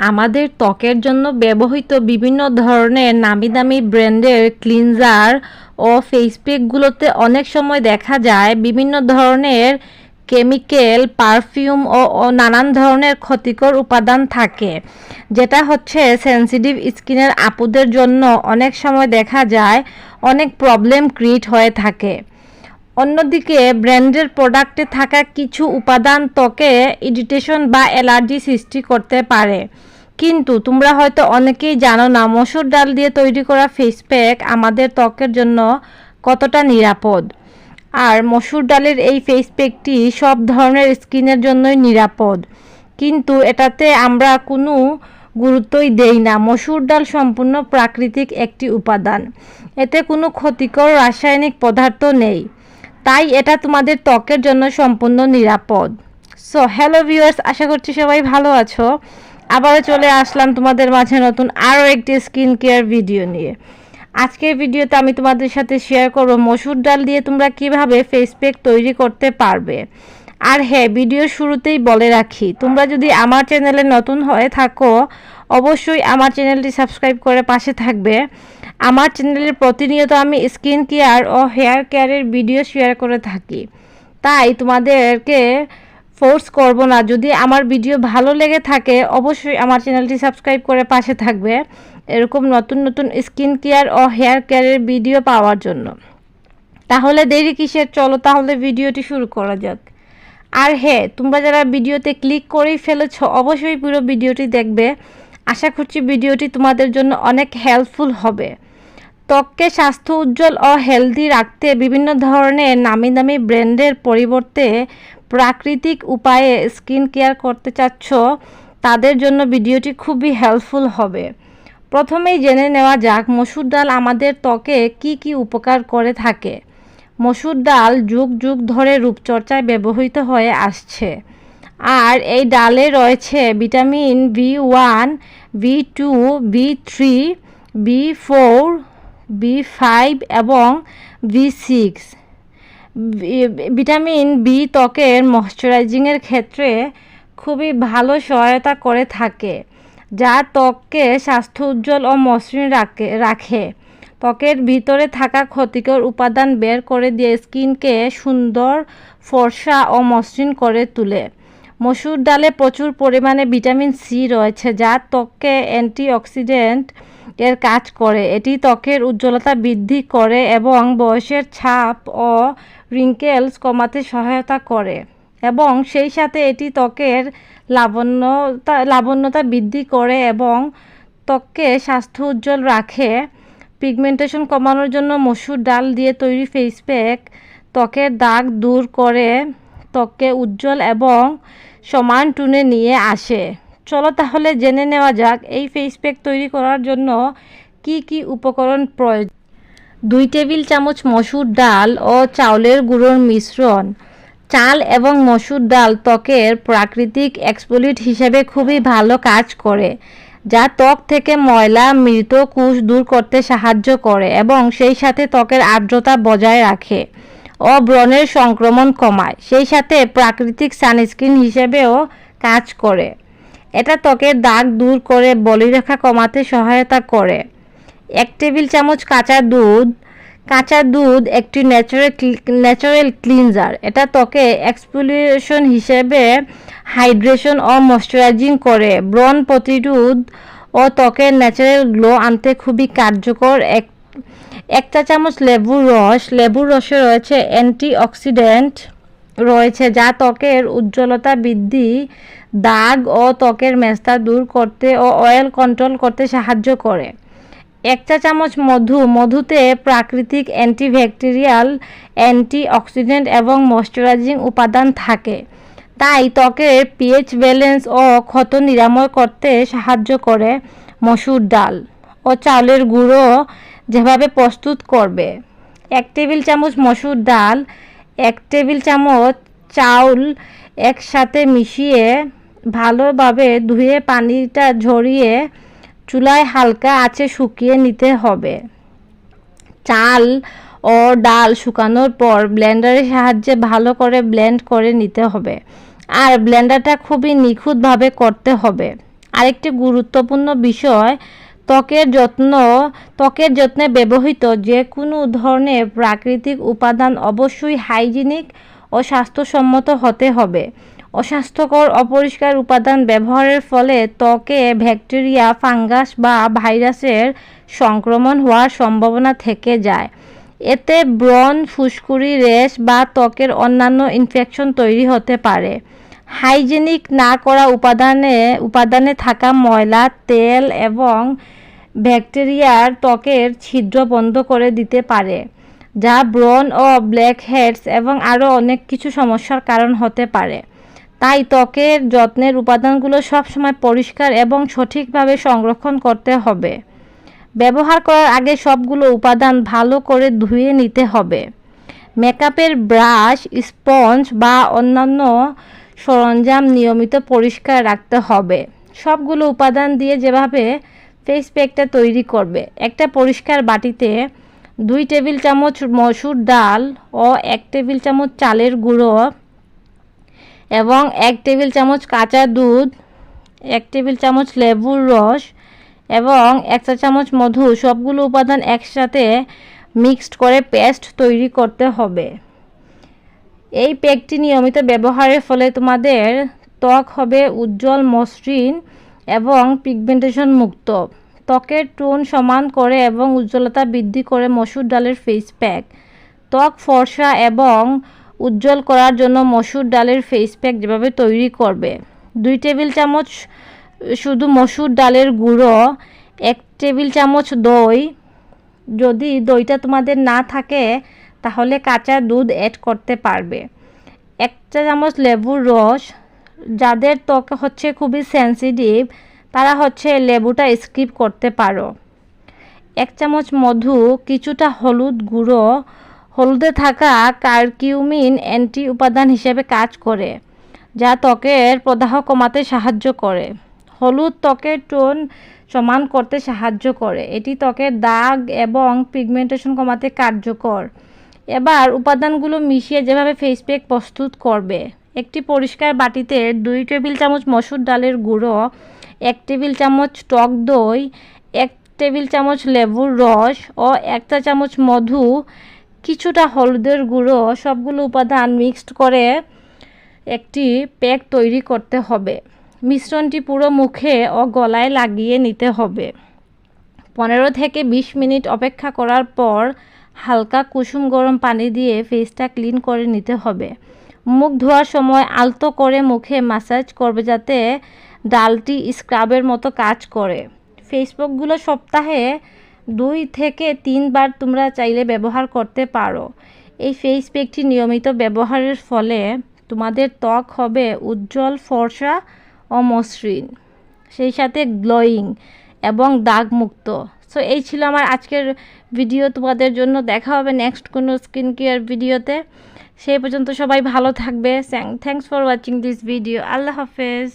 আমাদের ত্বকের জন্য ব্যবহৃত বিভিন্ন ধরনের নামি দামি ব্র্যান্ডের ক্লিনজার ও ফেস প্যাকগুলোতে অনেক সময় দেখা যায় বিভিন্ন ধরনের কেমিক্যাল, পারফিউম ও নানান ধরনের ক্ষতিকর উপাদান থাকে, যেটা হচ্ছে সেনসিটিভ স্কিনের আপুদের জন্য অনেক সময় দেখা যায় অনেক প্রবলেম ক্রিয়েট হয়ে থাকে। অন্যদিকে ব্র্যান্ডের প্রোডাক্টে থাকা কিছু উপাদান ত্বকে ইরিটেশন বা অ্যালার্জি সৃষ্টি করতে পারে। কিন্তু তোমরা হয়তো অনেকেই জানো না মসুর ডাল দিয়ে তৈরি করা ফেস প্যাক আমাদের ত্বকের জন্য কতটা নিরাপদ। আর মসুর ডালের এই ফেস প্যাকটি সব ধরনের স্কিনের জন্যই নিরাপদ, কিন্তু এটাতে আমরা কোনো গুরুত্বই দেই না। মসুর ডাল সম্পূর্ণ প্রাকৃতিক একটি উপাদান, এতে কোনো ক্ষতিকর রাসায়নিক পদার্থ নেই, তাই এটা তোমাদের ত্বকের জন্য সম্পূর্ণ নিরাপদ। সো হ্যালো ভিউয়ার্স, আশা করছি সবাই ভালো আছো। আবারও চলে আসলাম তোমাদের মাঝে নতুন আরও একটি স্কিন কেয়ার ভিডিও নিয়ে। আজকের ভিডিওতে আমি তোমাদের সাথে শেয়ার করব মসুর ডাল দিয়ে তোমরা কিভাবে ফেস প্যাক তৈরি করতে পারবে। আর হ্যাঁ, ভিডিওর শুরুতেই বলে রাখি, তোমরা যদি আমার চ্যানেলে নতুন হয়ে থাকো অবশ্যই আমার চ্যানেলটি সাবস্ক্রাইব করে পাশে থাকবে। আমার চ্যানেলে প্রতিনিয়ত আমি স্কিন কেয়ার ও হেয়ার কেয়ারের ভিডিও শেয়ার করে থাকি, তাই তোমাদেরকে ফোর্স করব না। যদি আমার ভিডিও ভালো লেগে থাকে অবশ্যই আমার চ্যানেলটি সাবস্ক্রাইব করে পাশে থাকবে এরকম নতুন নতুন স্কিন কেয়ার ও হেয়ার কেয়ারের ভিডিও পাওয়ার জন্য। তাহলে দেরি কিসের, চলো তাহলে ভিডিওটি শুরু করা যাক। আর হ্যাঁ, তোমরা যারা ভিডিওতে ক্লিক করেই ফেলেছ অবশ্যই পুরো ভিডিওটি দেখবে। আশা করছি ভিডিওটি তোমাদের জন্য অনেক হেল্পফুল হবে। ত্বককে স্বাস্থ্য উজ্জ্বল ও হেলদি রাখতে বিভিন্ন ধরনের নামি দামি ব্র্যান্ডের পরিবর্তে প্রাকৃতিক উপায়ে স্কিন কেয়ার করতে চাচ্ছ তাদের জন্য ভিডিওটি খুবই হেল্পফুল হবে। প্রথমেই জেনে নেওয়া যাক মসুর ডাল আমাদের ত্বকে কি কি উপকার করে থাকে। মসুর ডাল যুগ যুগ ধরে রূপচর্চায় ব্যবহৃত হয়ে আসছে, আর এই ডালে রয়েছে vitamin B1, B2, B3, B4, B5 এবং B6। ভিটামিন বি ত্বকের ময়শ্চারাইজিংয়ের ক্ষেত্রে খুবই ভালো সহায়তা করে থাকে, যা ত্বককে স্বাস্থ্য উজ্জ্বল ও মসৃণ রাখে। ত্বকের ভিতরে থাকা ক্ষতিকর উপাদান বের করে দিয়ে স্কিনকে সুন্দর, ফর্সা ও মসৃণ করে তোলে। মসুর ডালে প্রচুর পরিমাণে ভিটামিন সি রয়েছে, যা ত্বককে অ্যান্টিঅক্সিডেন্ট এর কাজ করে। এটি ত্বকের উজ্জ্বলতা বৃদ্ধি করে এবং বয়সের ছাপ ও রিঙ্কেলস কমাতে সহায়তা করে, এবং সেই সাথে এটি ত্বকের লাবণ্যতা বৃদ্ধি করে এবং ত্বককে স্বাস্থ্য উজ্জ্বল রাখে। পিগমেন্টেশন কমানোর জন্য মসুর ডাল দিয়ে তৈরি ফেস প্যাক ত্বকের দাগ দূর করে ত্বককে উজ্জ্বল এবং সমান টুনে নিয়ে আসে। চলো তাহলে জেনে নেওয়া যাক এই ফেস প্যাক তৈরি করার জন্য কি কি উপকরণ প্রয়োজন। 2 টেবিল চামচ মসুর ডাল ও চাউলের গুঁড়োর মিশ্রণ। চাল এবং মসুর ডাল ত্বকের প্রাকৃতিক এক্সফোলিয়েন্ট হিসেবে খুবই ভালো কাজ করে, যা ত্বক থেকে ময়লা, মৃত কোষ দূর করতে সাহায্য করে এবং সেই সাথে ত্বকের আর্দ্রতা বজায় রাখে ও ব্রণের সংক্রমণ কমায়। সেই সাথে প্রাকৃতিক সানস্ক্রিন হিসেবেও কাজ করে। এটা ত্বকের দাগ দূর করে বলিরেখা কমাতে সহায়তা করে। 1 টেবিল চামচ কাঁচা দুধ। কাঁচা দুধ একটি ন্যাচারাল ক্লিনজার। এটা ত্বকে এক্সফোলিয়েশন হিসেবে হাইড্রেশন ও ময়শ্চারাইজিং করে, ব্রণ প্রতিরোধ ও ত্বকের ন্যাচারাল গ্লো আনতে খুবই কার্যকর। 1 চা চামচ লেবুর রস। লেবুর রসে রয়েছে অ্যান্টিঅক্সিডেন্ট রয়েছে, যা ত্বকের উজ্জ্বলতা বৃদ্ধি, দাগ ও ত্বকের মেস্তা দূর করতে ও অয়েল কন্ট্রোল করতে সাহায্য করে। 1 চা চামচ মধু। মধুতে প্রাকৃতিক অ্যান্টিব্যাকটেরিয়াল, অ্যান্টিঅক্সিডেন্ট এবং ময়শ্চারাইজিং উপাদান থাকে, তাই ত্বকের পিএইচ ব্যালেন্স ও ক্ষত নিরাময় করতে সাহায্য করে। মসুর ডাল ও চাউলের গুঁড়ো যেভাবে প্রস্তুত করবে। 1 টেবিল চামচ মসুর ডাল, 1 টেবিল চামচ চাউল একসাথে মিশিয়ে ভালোভাবে ধুয়ে পানিটা ঝরিয়ে চুলায় হালকা আঁচে শুকিয়ে নিতে হবে। চাল ও ডাল শুকানোর পর ব্লেন্ডারের সাহায্যে ভালো করে ব্লেন্ড করে নিতে হবে, আর ব্লেন্ডারটা খুবই নিখুঁতভাবে করতে হবে। আরেকটি গুরুত্বপূর্ণ বিষয়, ত্বকের যত্নে ব্যবহৃত যে কোনো ধরনের প্রাকৃতিক উপাদান অবশ্যই হাইজিনিক ও স্বাস্থ্যসম্মত হতে হবে। অস্বাস্থ্যকর অপরিষ্কার উপাদান ব্যবহারের ফলে ত্বকে ব্যাকটেরিয়া, ফাঙ্গাস বা ভাইরাসের সংক্রমণ হওয়ার সম্ভাবনা থেকে যায়। এতে ব্রণ, ফুসকুড়ি, র্যাশ বা ত্বকের অন্যান্য ইনফেকশন তৈরি হতে পারে। হাইজেনিক না করা উপাদানে থাকা ময়লা, তেল এবং ব্যাকটেরিয়ার ত্বকের ছিদ্র বন্ধ করে দিতে পারে, যা ব্রণ ও ব্ল্যাকহেডস এবং আরও অনেক কিছু সমস্যার কারণ হতে পারে। তাই ত্বকের যত্নের উপাদানগুলো সবসময় পরিষ্কার এবং সঠিকভাবে সংরক্ষণ করতে হবে। ব্যবহার করার আগে সবগুলো উপাদান ভালো করে ধুয়ে নিতে হবে। মেকআপের ব্রাশ, স্পঞ্জ বা অন্যান্য সরঞ্জাম নিয়মিত পরিষ্কার রাখতে হবে। সবগুলো উপাদান দিয়ে যেভাবে ফেস প্যাকটা তৈরি করবে, একটা পরিষ্কার বাটিতে 2 টেবিল চামচ মসুর ডাল ও 1 টেবিল চামচ চালের গুঁড়ো এবং 1 টেবিল চামচ কাঁচা দুধ, 1 টেবিল চামচ লেবুর রস এবং 1 চা চামচ মধু, সবগুলো উপাদান একসাথে মিক্সড করে পেস্ট তৈরি করতে হবে। এই প্যাকটি নিয়মিত ব্যবহারের ফলে তোমাদের ত্বক হবে উজ্জ্বল, মসৃণ এবং পিগমেন্টেশন মুক্ত। ত্বকের টোন সমান করে এবং উজ্জ্বলতা বৃদ্ধি করে মসুর ডালের ফেস প্যাক। ত্বক ফর্সা এবং উজ্জ্বল করার জন্য মসুর ডালের ফেস প্যাক যেভাবে তৈরি করবে: 2 টেবিল চামচ শুধু মসুর ডালের গুঁড়ো, 1 টেবিল চামচ দই, যদি দইটা তোমাদের না থাকে তাহলে কাঁচা দুধ অ্যাড করতে পারবে, 1 চা চামচ লেবুর রস, যাদের ত্বক হচ্ছে খুবই সেন্সিটিভ তারা হচ্ছে লেবুটা স্কিপ করতে পারো, 1 চামচ মধু, কিছুটা হলুদ গুঁড়ো। হলুদে থাকা কারকিউমিন অ্যান্টি উপাদান হিসেবে কাজ করে, যা ত্বকের প্রদাহ কমাতে সাহায্য করে। হলুদ ত্বকের টোন সমান করতে সাহায্য করে, এটি ত্বকের দাগ এবং পিগমেন্টেশন কমাতে কার্যকর। এবার উপাদানগুলো মিশিয়ে যেভাবে ফেস প্যাক প্রস্তুত করবে: একটি পরিষ্কার বাটিতে 2 টেবিল চামচ মসুর ডালের গুঁড়ো, 1 টেবিল চামচ টক দই, 1 টেবিল চামচ লেবুর রস ও 1 চা চামচ মধু, কিছুটা হলুদের গুঁড়ো, সবগুলো উপাদান মিক্সড করে একটি প্যাক তৈরি করতে হবে। মিশ্রণটি পুরো মুখে ও গলায় লাগিয়ে নিতে হবে। 15 থেকে 20 মিনিট অপেক্ষা করার পর হালকা কুসুম গরম পানি দিয়ে ফেসটা ক্লিন করে নিতে হবে। মুখ ধোয়ার সময় আলতো করে মুখে ম্যাসাজ করবে যাতে ডালটি স্ক্রাবের মতো কাজ করে। ফেস প্যাকগুলো সপ্তাহে 2 থেকে 3 বার তোমরা চাইলে ব্যবহার করতে পারো। এই ফেস প্যাকটি নিয়মিত ব্যবহারের ফলে তোমাদের ত্বক হবে উজ্জ্বল, ফর্সা ও মসৃণ, সেই সাথে গ্লোয়িং এবং দাগমুক্ত। সো এই ছিল আমার আজকের ভিডিও তোমাদের জন্য। দেখা হবে নেক্সট কোনো স্কিন কেয়ার ভিডিওতে। সেই পর্যন্ত সবাই ভালো থাকবে। Thanks for watching this video. আল্লাহ হাফেজ।